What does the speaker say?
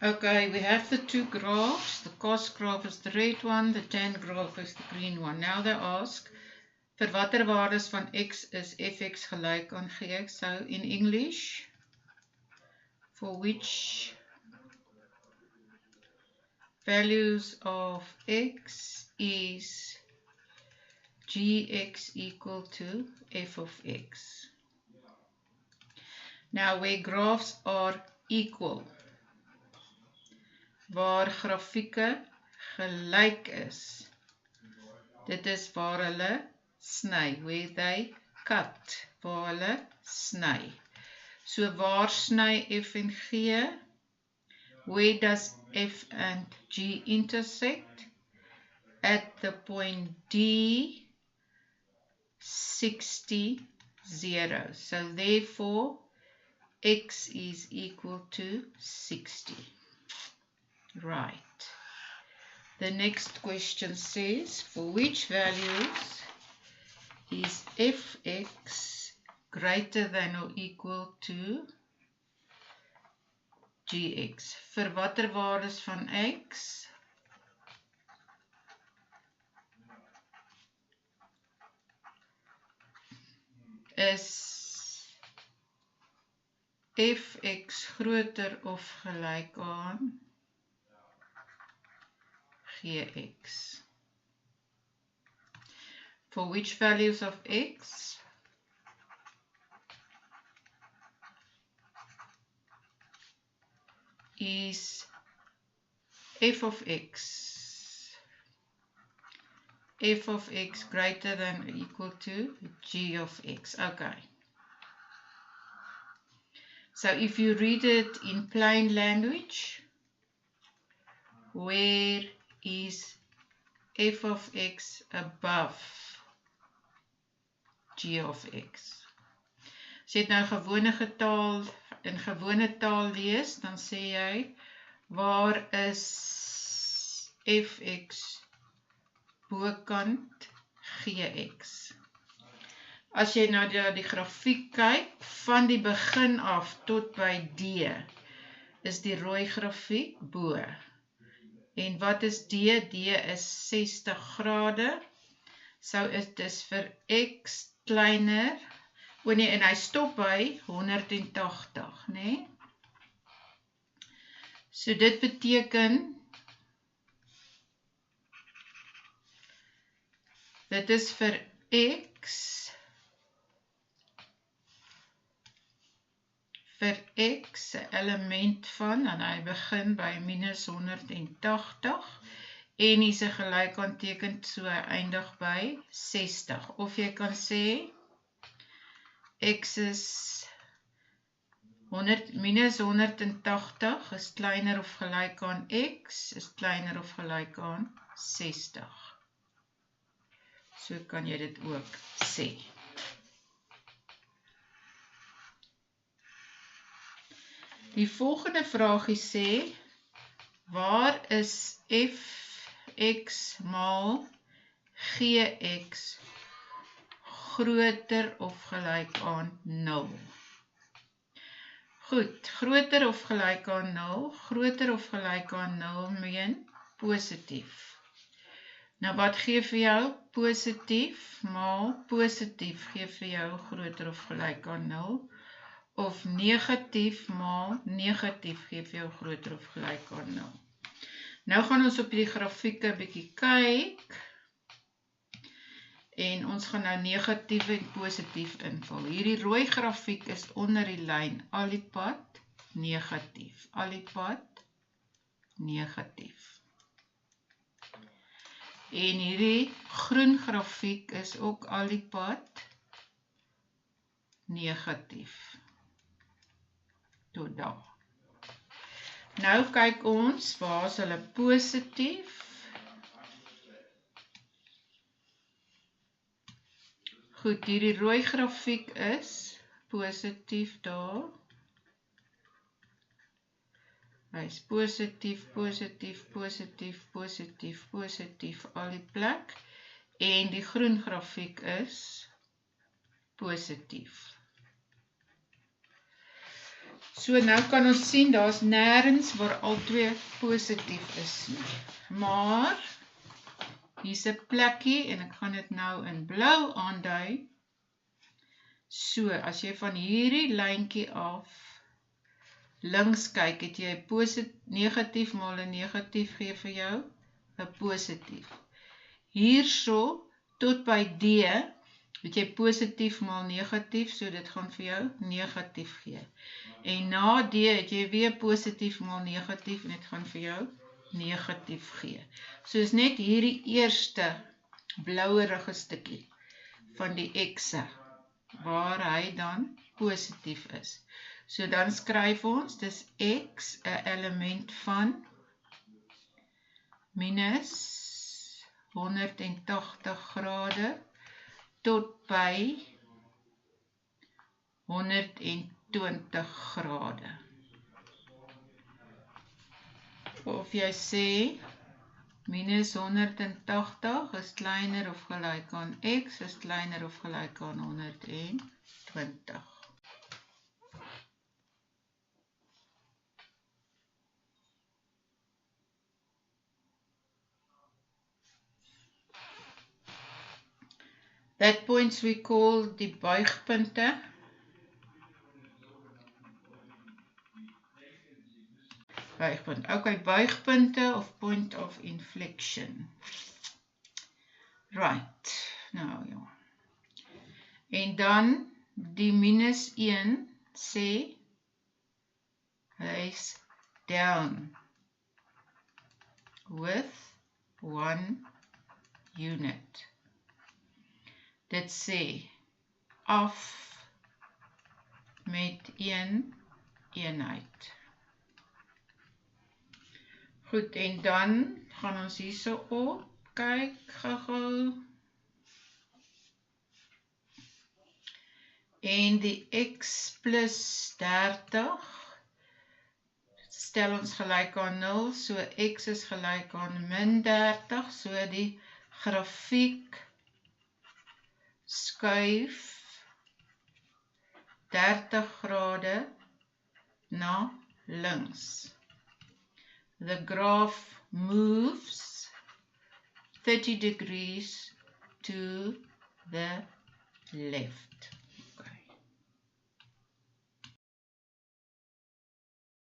Okay, we have the two graphs. The cos graph is the red one, the tan graph is the green one. Now they ask, vir watter waardes van x is fx gelyk aan gx? So in English, for which values of x is gx equal to f of x? Now where graphs are equal, waar grafieke gelyk is, dit is waar hulle sny, where they cut, waar hulle sny. So waar sny f en g? Where does f and g intersect? At the point D, 60, 0. So therefore, x is equal to 60. Right. The next question says, for which values is fx greater than or equal to gx? Vir watter waardes van x is fx groter of gelyk aan gx? For which values of x is f of x greater than or equal to g of x? Okay. So if you read it in plain language, where is f of x above g of x? As jy het nou in gewone taal lees, dan sê jy, waar is fx bokant gx? As jy nou die grafiek kyk, van die begin af tot by D, is die rooi grafiek bo. En wat is D? D is 60 grade. So it is vir x kleiner, en hy stop by 180, nee? So dit beteken, dit is vir x, element van, en hy begin by minus 180, en hier is 'n gelykaanteken, so hy eindig by 60. Of jy kan sê, x is minus 180 is kleiner of gelyk aan x, is kleiner of gelyk aan 60. So kan jy dit ook sê. Die volgende vraagie sê, waar is fx maal gx groter of gelyk aan 0? Goed, groter of gelyk aan 0, groter of gelyk aan 0 meen positief. Nou wat gee vir jou? Positief maal positief gee vir jou groter of gelyk aan 0. Of negatief maal negatief gee vir jou groter of gelyk aan 0. Nou gaan ons op die grafieke bietjie kyk. En ons gaan nou negatief en positief invul. Hierdie rooi grafiek is onder die lyn alipad negatief. Alipad negatief. En hierdie groen grafiek is ook alipad negatief. Tot daar. Nou kyk ons, waar is hulle positief? Goed, hierdie rooi grafiek is positief daar. Hy is positief, positief, positief, positief, positief, al die plek. En die groen grafiek is positief. So nou kan ons sien, daar's nêrens waar albei positief is nie. Maar hier's 'n plekkie en ek gaan dit nou in blou aandui. So, as jy van hierdie lyntjie af links kyk, het jy negatief maal 'n negatief gee vir jou 'n positief. Hierso tot by D het jy positief maal negatief, so dit gaan vir jou negatief gee. En na D het jy weer positief maal negatief en dit gaan vir jou negatief gee. So is net hierdie eerste blouerige stukkie van die x'e waar hy dan positief is. So dan skryf ons, dis x 'n element van minus 180 grade tot by 120 grade. Of jy sê minus 180 is kleiner of gelyk aan x is kleiner of gelyk aan 120. That points we call die buigpunte. Buigpunt. Okay, buigpunte of point of inflection. Right. Nou ja. En dan die minus 1 sê hy's down with 1 unit. Dit sê af met 1 eenheid. Goed, en dan gaan ons hierso op kyk gou. En die x plus 30 stel ons gelyk aan 0, so x is gelyk aan min 30, so die grafiek skuif 30 grade na links. The graph moves 30 degrees to the left.